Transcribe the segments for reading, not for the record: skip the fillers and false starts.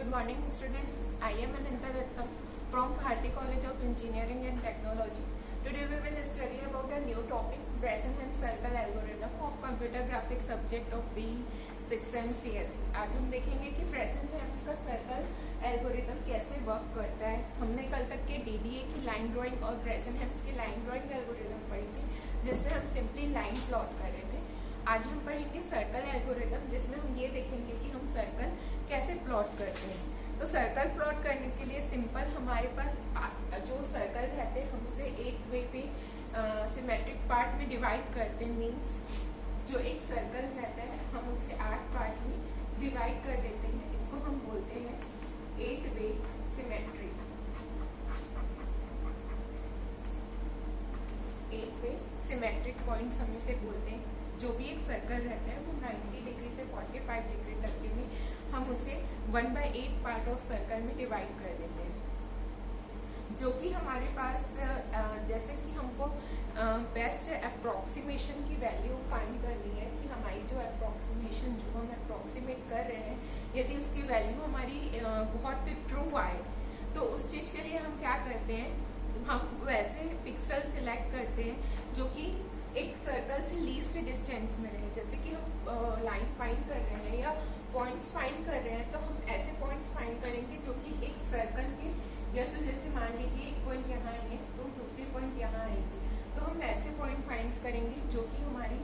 Good morning, students. I am Ananta Datta from Bharati College of Engineering and Technology. Today we will study about a new topic, Brasenham circle algorithm of computer graphics subject of B6 and CSE. आज हम देखेंगे कि ब्रेसेनहेम का circle algorithm कैसे work करता है। हमने कल तक के DDA की लाइन ड्राइंग और ब्रेसेनहेम की लाइन ड्राइंग एल्गोरिथम पढ़ी थी, जिसमें हम सिंपली लाइन प्लॉट कर रहे थे। आज हम पढ़ेंगे सर्कल एल्गोरिथम, जिसमें हम ये देखेंगे कि हम सर्कल कैसे प्लॉट करते हैं। तो सर्कल प्लॉट करने के लिए सिंपल हमारे पास जो सर्कल रहते हैं हम उसे एक वे पे सिमेट्रिक पार्ट में डिवाइड करते हैं। मीन्स जो एक सर्कल रहता है हम उसे 8 पार्ट में डिवाइड कर देते हैं। इसको हम बोलते हैं 8 वे सिमेट्री। 8 वे सिमेट्रिक पॉइंट्स हम इसे बोलते हैं। जो भी एक सर्कल रहता है वो 90 डिग्री से 45 डिग्री तक के में हम उसे 1/8 पार्ट ऑफ सर्कल में डिवाइड कर देते हैं। जो कि हमारे पास जैसे कि हमको बेस्ट अप्रोक्सीमेशन की वैल्यू फाइंड करनी है कि हमारी जो अप्रोक्सीमेशन जो हम अप्रोक्सीमेट कर रहे हैं, यदि उसकी वैल्यू हमारी बहुत ट्रू आए तो उस चीज के लिए हम क्या करते हैं, हम वैसे पिक्सल सिलेक्ट करते हैं जो कि एक सर्कल से लीस्ट डिस्टेंस में रहे। जैसे कि हम लाइन फाइंड कर रहे हैं या पॉइंट्स फाइंड कर रहे हैं, तो हम ऐसे पॉइंट्स फाइंड करेंगे जो कि एक सर्कल के, या तो जैसे मान लीजिए एक पॉइंट यहाँ आएंगे तो दूसरी पॉइंट यहाँ आएगी, तो हम ऐसे पॉइंट फाइंड करेंगे जो कि हमारी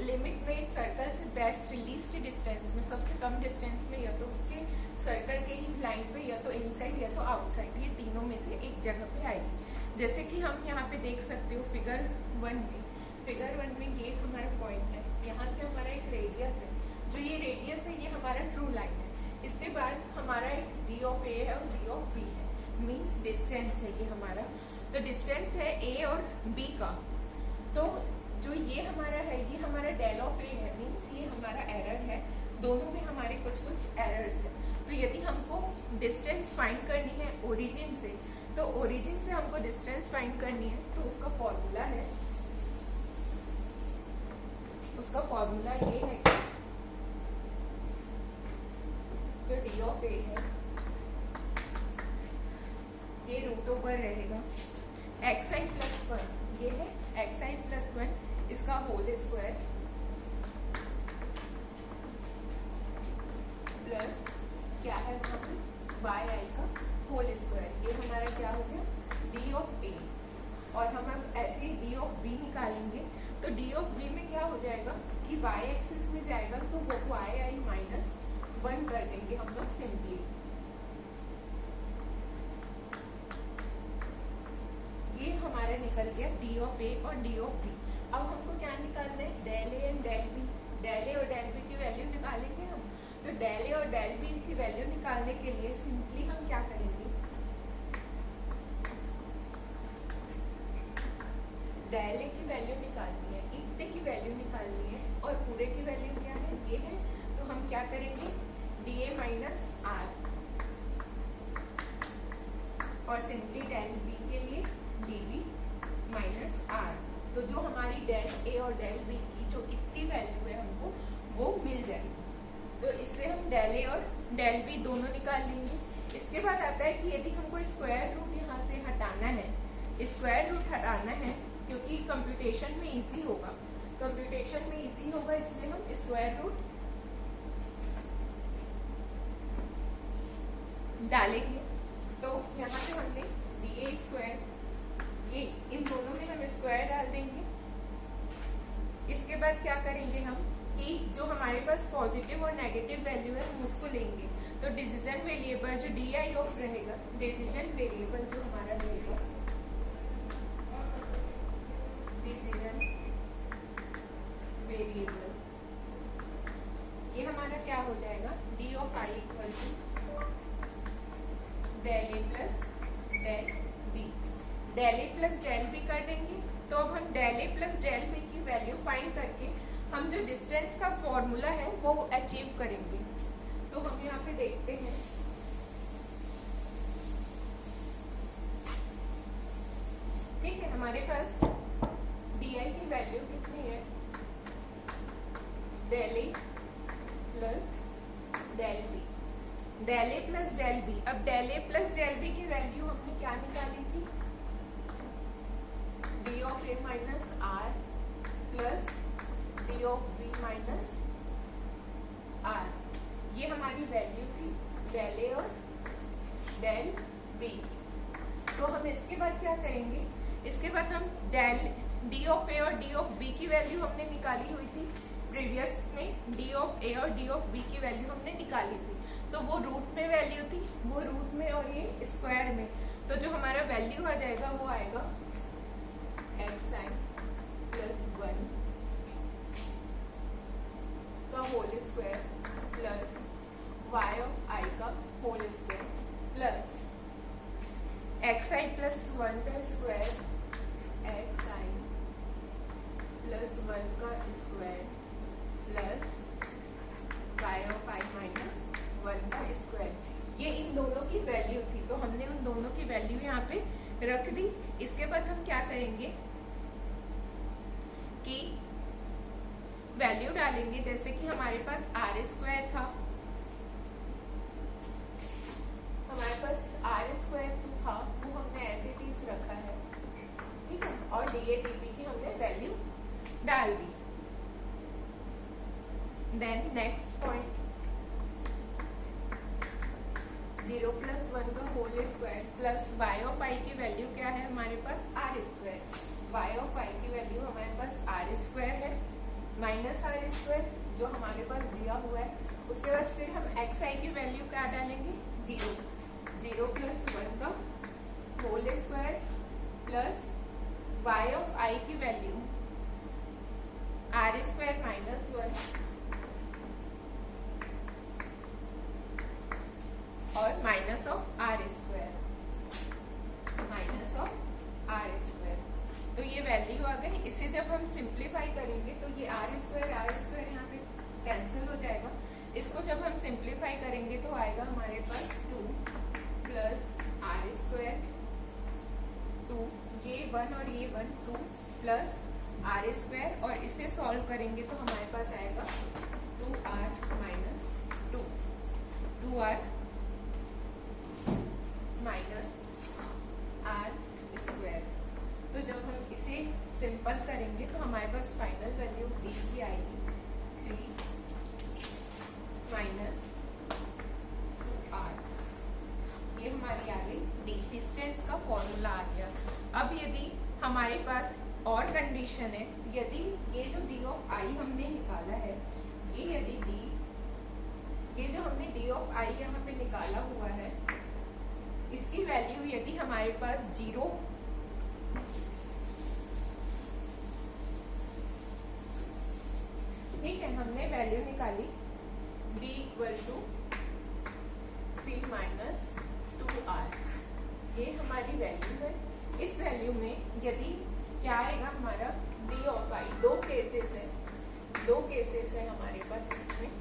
लिमिट में सर्कल से बेस्ट लीस्ट डिस्टेंस में, सबसे कम डिस्टेंस में, या तो उसके सर्कल के ही लाइन पे, या तो इनसाइड या तो आउटसाइड, ये तीनों में से एक जगह पे आएगी। जैसे कि हम यहाँ पे देख सकते हो फिगर 1 में ये हमारा पॉइंट है, यहाँ से हमारा एक रेडियस है। जो ये रेडियस है ये हमारा ट्रू लाइन है। इसके बाद हमारा एक डी ऑफ ए है और डी ऑफ बी है, मीन्स डिस्टेंस है ये हमारा। तो डिस्टेंस है ए और बी का। तो जो ये हमारा है ये हमारा डेल ऑफ ए है, मीन्स ये हमारा एरर है। दोनों में हमारे कुछ एरर्स है। तो यदि हमको डिस्टेंस फाइंड करनी है ओरिजिन से, तो ओरिजिन से हमको डिस्टेंस फाइंड करनी है, तो उसका फॉर्मूला है, ये है कि जो डी ऑफ ए है ये रूट ओवर रहेगा xi प्लस 1, ये है xi प्लस 1, इसका होल स्क्वायर प्लस क्या है yi का होल स्क्वायर। ये हमारा क्या हो गया डी ऑफ ए। और हम अब ऐसे ही डी ऑफ बी निकालेंगे, तो डी ऑफ बी में क्या हो जाएगा कि y एक्सिस में जाएगा तो वो yi माइनस 1 कर देंगे हम लोग सिंपली। ये हमारा निकल गया डी ऑफ ए और डी ऑफ बी। अब हमको क्या निकालना है, del A and del B. Del A और डेल बी की वैल्यू निकालेंगे हम। तो डेल ए और डेल बी की वैल्यू निकालने के लिए सिंपली हम क्या करेंगे, डेल ए की वैल्यू निकालनी है, इतने की वैल्यू निकालनी है, और पूरे की वैल्यू क्या है ये है। तो हम क्या करेंगे डी ए माइनस आर, और सिंपली डेल बी के लिए डी बी माइनस आर। तो जो हमारी डेल ए और डेल बी की जो इतनी वैल्यू है हमको वो मिल जाएगी। तो इससे हम डेल ए और डेल बी दोनों निकाल लेंगे। इसके बाद आता है कि यदि हमको स्क्वायर रूट यहाँ से हटाना है, स्क्वायर रूट हटाना है क्योंकि कंप्यूटेशन में इजी होगा, इसलिए हम स्क्वायर रूट डालेंगे। तो यहाँ पे हमने डी ए स्क्वायर, ये इन दोनों में हम स्क्वायर डाल देंगे। इसके बाद क्या करेंगे हम कि जो हमारे पास पॉजिटिव और नेगेटिव वैल्यू है हम उसको लेंगे। तो डिसीजन वेरिएबल जो डी आई ऑफ रहेगा, डिसीजन वेरिएबल जो हमारा रहेगा, डिसीजन वेरिएबल, ये हमारा क्या हो जाएगा D of I equal to del A plus del B. Del A plus del B कर देंगे। तो अब हम del A plus del B की वैल्यू फाइंड करके हम जो डिस्टेंस का फॉर्मूला है वो अचीव करेंगे। तो हम यहाँ पे देखते हैं, ठीक है, हमारे पास डी आई की वैल्यू कितनी है, del A plus del B. Del A plus del B. अब del A plus del B की वैल्यू हमने क्या निकाली थी, D of A minus R plus D of B minus R, ये हमारी वैल्यू थी डेल ए और डेल बी। तो हम इसके बाद क्या करेंगे, इसके बाद हम डेल डी ऑफ ए और डी ऑफ बी की वैल्यू हमने निकाली हुई थी प्रीवियस में, डी ऑफ ए और डी ऑफ बी की वैल्यू हमने निकाली थी, तो वो रूट में वैल्यू थी, वो रूट में और ये स्क्वायर में, तो जो हमारा वैल्यू आ जाएगा वो आएगा एक्स आई प्लस 1 का whole square plus Y of I का whole square plus X I plus 1 का स्क्वायर एक्स आई प्लस 1 का square plus Y of I minus 1 का स्क्वायर। ये इन दोनों की वैल्यू थी, तो हमने उन दोनों की वैल्यू यहाँ पे रख दी। इसके बाद हम क्या करेंगे कि वैल्यू डालेंगे, जैसे कि हमारे पास आर स्क्वायर था, हमारे पास आर स्क्वायर तो था, वो हमने एज इट इज रखा है, ठीक है, और डी ए डी बी की हमने वैल्यू डाल दी। देन नेक्स्ट पॉइंट 0 प्लस 1 का whole square plus Y of I की वैल्यू क्या है हमारे पास R square, Y of I की वैल्यू हमारे पास आर स्क्वायर है माइनस आर स्क्वायर जो हमारे पास दिया हुआ है। उसके बाद फिर हम एक्स आई की वैल्यू क्या डालेंगे 0, 0 प्लस 1 का whole square plus Y of I की वैल्यू आर स्क्वायर माइनस 1 और minus of R square, minus of R square. तो ये वैल्यू आ गई। इसे जब हम सिंप्लीफाई करेंगे तो ये आर स्क्वायर यहाँ पे कैंसिल हो जाएगा। इसको जब हम सिंप्लीफाई करेंगे तो आएगा हमारे पास 2 प्लस आर स्क्वायर 2, ये 1 और ये 1 2 प्लस आर स्क्वायर, और इसे सॉल्व करेंगे तो हमारे पास आएगा 2r minus 2, 2r minus R square. तो जब हम इसे सिंपल करेंगे तो हमारे पास फाइनल वैल्यू डी की आएगी 3 माइनस 2r, ये हमारी आ गई डी। डिस्टेंस का फॉर्मूला आ गया। अब यदि हमारे पास और कंडीशन है, यदि ये जो डी ऑफ आई हमने निकाला है, ये यदि डी, ये जो हमने डी ऑफ आई यहाँ पे निकाला हुआ है, इसकी वैल्यू यदि हमारे पास 0 ठीक है, हमने वैल्यू निकाली d equal to 3 minus 2r, ये हमारी वैल्यू है। इस वैल्यू में यदि क्या आएगा हमारा d ऑफ i, दो केसेस है हमारे पास इसमें,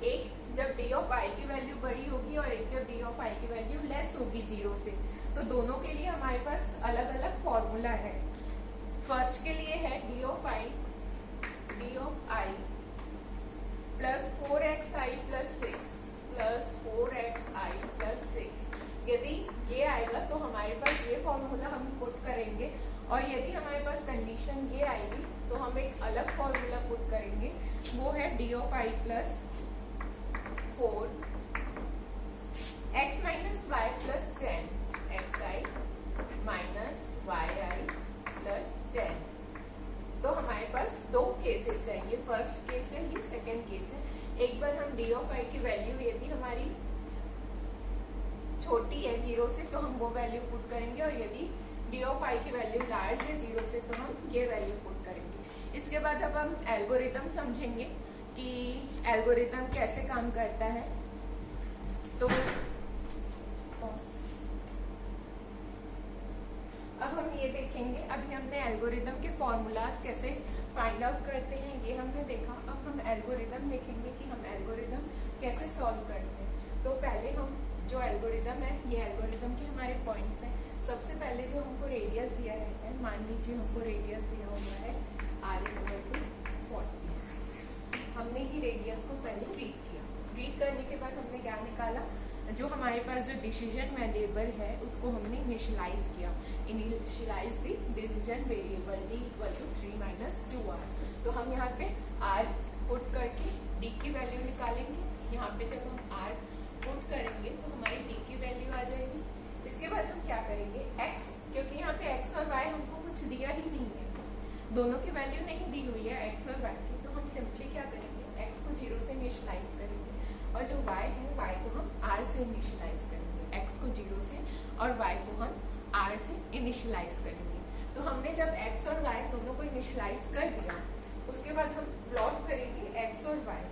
एक जब d ऑफ i की वैल्यू बड़ी होगी और एक जब d ऑफ i की वैल्यू लेस होगी 0 से, तो दोनों के लिए हमारे पास अलग अलग फॉर्मूला है। फर्स्ट के लिए है d of i plus 4xi plus 6 plus 4xi plus 6। यदि ये आएगा तो हमारे पास ये फॉर्मूला हम पुट करेंगे, और यदि हमारे पास कंडीशन ये आएगी तो हम एक अलग फॉर्मूला पुट करेंगे, वो है d of i plus 4 x minus Y plus 10 xi minus yi plus 10। तो हमारे पास दो केसेस है, ये फर्स्ट केस है, ये सेकंड केस है। एक बार हम d ऑफ i की वैल्यू यदि हमारी छोटी है 0 से तो हम वो वैल्यू पुट करेंगे, और यदि d ऑफ i की वैल्यू लार्ज है 0 से तो हम ये वैल्यू पुट करेंगे। इसके बाद अब हम एल्गोरिथम समझेंगे कि एल्गोरिथम कैसे काम करता है। तो अब हम ये देखेंगे, अभी हमने एल्गोरिथम के फॉर्मूलाज कैसे फाइंड आउट करते हैं ये हमने देखा। अब हम एल्गोरिथम देखेंगे कि हम एल्गोरिथम कैसे सॉल्व करते हैं। तो पहले हम जो एल्गोरिथम है, ये एल्गोरिथम के हमारे पॉइंट्स हैं। सबसे पहले जो हमको रेडियस दिया रहता है, मान लीजिए हमको रेडियस दिया हुआ है r इक्वल टू 40। हमने ये रेडियस को पहले रीड किया, रीड करने के बाद हमने क्या निकाला, जो हमारे पास जो डिसीजन वेरिएबल है उसको हमने इनिशियलाइज किया, initialize the decision variable d equal to 3 minus 2r। तो हम यहाँ पे r पुट करके d की वैल्यू निकालेंगे। यहाँ पे जब हम r पुट करेंगे तो हमारी d की वैल्यू आ जाएगी। इसके बाद हम क्या करेंगे, x, क्योंकि यहाँ पे x और y हमको कुछ दिया ही नहीं है, दोनों की वैल्यू नहीं दी हुई है x और y की, तो हम सिंपली क्या करेंगे, x को 0 से इनिशियलाइज करेंगे और जो y है y को हम r से इनिशियलाइज करेंगे। x को 0 से और y को हम r से इनिशियलाइज करेंगे। तो हमने जब x और y दोनों को इनिशियलाइज कर दिया, उसके बाद हम प्लॉट करेंगे x और y।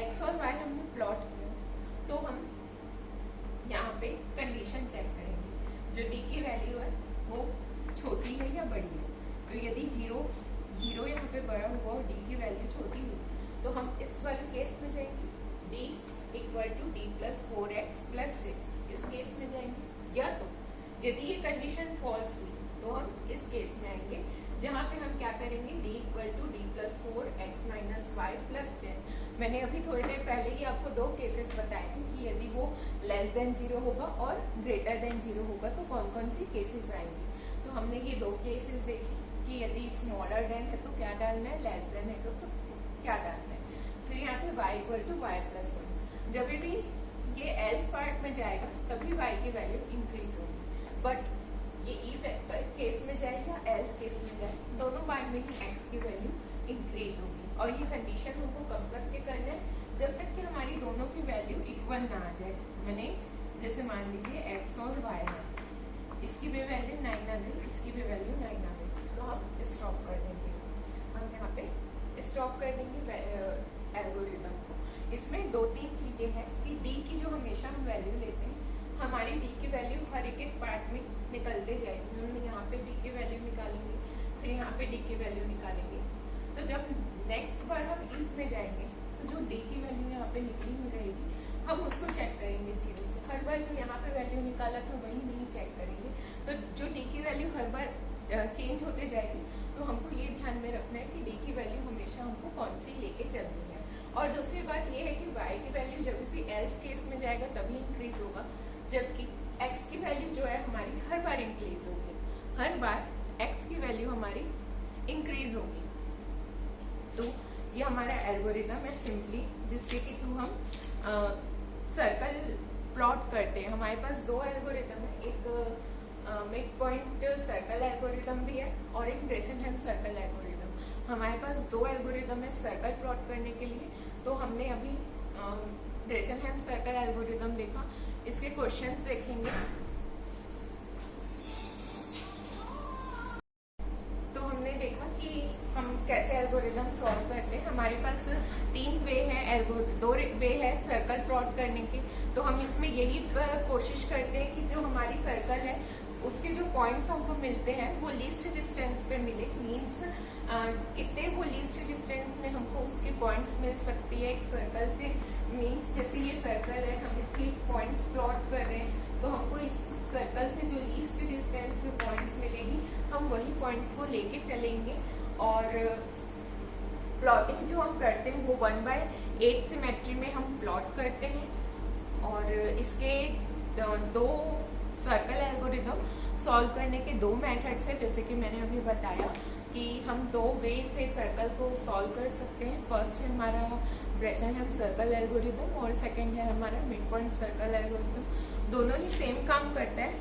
x और y हमने प्लॉट किया तो हम यहाँ पे कंडीशन चेक करेंगे, जो d की वैल्यू है वो छोटी है या बड़ी है। तो यदि 0 यहाँ पे बड़ा हुआ और d की वैल्यू छोटी हुई तो हम इस वाले केस में जाएंगे, d equal to d plus 4x plus 6, इस केस में जाएंगे। या तो यदि ये कंडीशन फॉल्स हुई तो हम इस केस में आएंगे जहाँ पे हम क्या करेंगे, d equal to d plus 4x minus y plus 10। मैंने अभी थोड़ी देर पहले ही आपको दो केसेस बताए थे कि यदि वो लेस देन 0 होगा और ग्रेटर देन 0 होगा तो कौन कौन सी केसेस आएंगी। तो हमने ये दो केसेस देखे कि यदि स्मॉलर देन है तो क्या डालना है, लेस देन है तो क्या डालना है। फिर यहाँ पे y equal to y plus 1, जब भी ये एल्स पार्ट में जाएगा तभी y की वैल्यू इंक्रीज होगी, बट ये इफ केस में जाए या एल्स केस में जाए, दोनों बार में ही x की वैल्यू इंक्रीज होगी। और ये कंडीशन हमको कब तक के करना है, जब तक कि हमारी दोनों की वैल्यू इक्वल ना आ जाए। मैंने जैसे मान लीजिए x और y है, इसकी भी वैल्यू 9 आ गई, इसकी भी वैल्यू 9 आ गई, तो हम स्टॉप कर देंगे। हम यहाँ पे स्टॉप कर देंगे एल्गोरिथम को। इसमें 2-3 चीजें हैं कि d की जो हमेशा हम वैल्यू लेते हैं, हमारी d की वैल्यू हर एक पार्ट में निकलते जाएगी। हम यहाँ पे d की वैल्यू निकालेंगे, फिर यहाँ पे d की वैल्यू निकालेंगे। तो जब नेक्स्ट बार हम इफ में जाएंगे तो जो d की वैल्यू यहाँ पे निकली हुई रहेगी हम उसको चेक करेंगे 0 से। हर बार जो यहाँ पे वैल्यू निकाला था वही नहीं चेक करेंगे। तो जो d की वैल्यू हर बार चेंज होते जाएगी, तो हमको ये ध्यान में रखना है कि d की वैल्यू हमेशा हमको कौन सी लेके चलनी है। और दूसरी बात ये है कि y की वैल्यू जब भी एल्स केस में जाएगा तभी इंक्रीज होगा, जबकि x की वैल्यू जो है हमारी हर बार इंक्रीज होगी, हर बार x की वैल्यू हमारी इंक्रीज होगी। तो ये हमारा एल्गोरिथम है सिंपली, जिसके के थ्रू हम सर्कल प्लॉट करते हैं। हमारे पास दो एल्गोरिथम है, एक मिड पॉइंट सर्कल एल्गोरिथम भी है और एक ब्रेसेनहेम सर्कल एल्गोरिथम। हमारे पास दो एल्गोरिथम है सर्कल प्लॉट करने के लिए। तो हमने अभी ब्रेसेनहेम सर्कल एल्गोरिथम देखा, इसके क्वेश्चंस देखेंगे। तो हमने देखा कि हम कैसे एल्गोरिथम सॉल्व करते हैं। हमारे पास 3 वे है, 2 वे है सर्कल प्लॉट करने के। तो हम इसमें यही कोशिश करते हैं कि जो हमारी सर्कल है उसके जो पॉइंट्स हमको मिलते हैं वो लीस्ट डिस्टेंस पे मिले। मीन्स कितने वो लीस्ट डिस्टेंस में हमको उसके पॉइंट्स मिल सकती है एक सर्कल से। मीन्स जैसे ये सर्कल है, हम इसके पॉइंट्स प्लॉट कर रहे हैं, तो हमको इस सर्कल से जो लीस्ट डिस्टेंस में पॉइंट्स मिलेगी हम वही पॉइंट्स को लेके चलेंगे। और प्लॉटिंग जो हम करते हैं वो 1/8 सिमेट्री में हम प्लॉट करते हैं। और इसके दो सर्कल एल्गोरिथम सॉल्व करने के 2 मेथड्स है, जैसे कि मैंने अभी बताया कि हम 2 वे से सर्कल को सॉल्व कर सकते हैं। फर्स्ट है हमारा ब्रेसेनहेम सर्कल एल्गोरिथम और सेकंड है हमारा मिड पॉइंट सर्कल एल्गोरिथम। दोनों ही सेम काम करता है,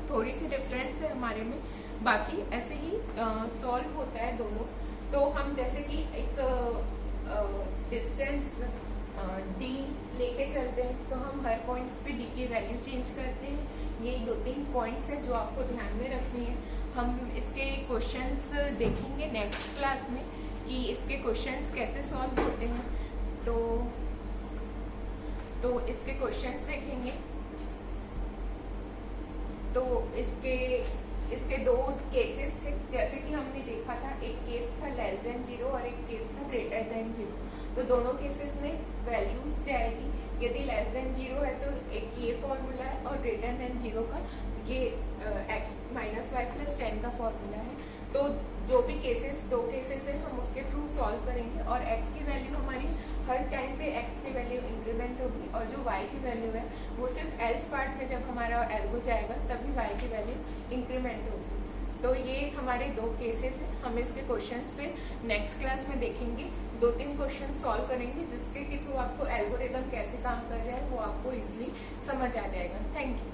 थोड़ी सी डिफरेंस है हमारे में, बाकी ऐसे ही सॉल्व होता है दोनों। तो हम जैसे कि एक डिस्टेंस d लेके चलते हैं, तो हम हर पॉइंट्स पे d की वैल्यू चेंज करते हैं। ये 2-3 पॉइंट्स हैं जो आपको ध्यान में रखने हैं। हम इसके क्वेश्चंस देखेंगे नेक्स्ट क्लास में कि इसके क्वेश्चंस कैसे सॉल्व होते हैं। तो इसके क्वेश्चंस देखेंगे। तो इसके 2 केसेस थे, जैसे कि हमने देखा था, एक केस था लेस देन 0 और एक केस था ग्रेटर देन 0। तो दोनों केसेस में वैल्यूज क्या आएगी, यदि लेस देन 0 है तो एक ये फॉर्मूला है और ग्रेटर देन 0 का ये x माइनस वाई प्लस 10 का फॉर्मूला है। तो जो भी केसेस 2 केसेस है हम उसके थ्रू सॉल्व करेंगे और x की वैल्यू हमारी हर टाइम पे x की वैल्यू इंक्रीमेंट होगी और जो y की वैल्यू है वो सिर्फ एल्स पार्ट में जब हमारा एल्गो जाएगा तभी y की वैल्यू इंक्रीमेंट होगी। तो ये हमारे 2 केसेस हैं। हम इसके क्वेश्चंस फिर नेक्स्ट क्लास में देखेंगे, 2-3 क्वेश्चन सॉल्व करेंगे जिसके के थ्रू आपको एल्गोरिदम कैसे काम कर रहा है वो आपको इजीली समझ आ जाएगा। Thank you.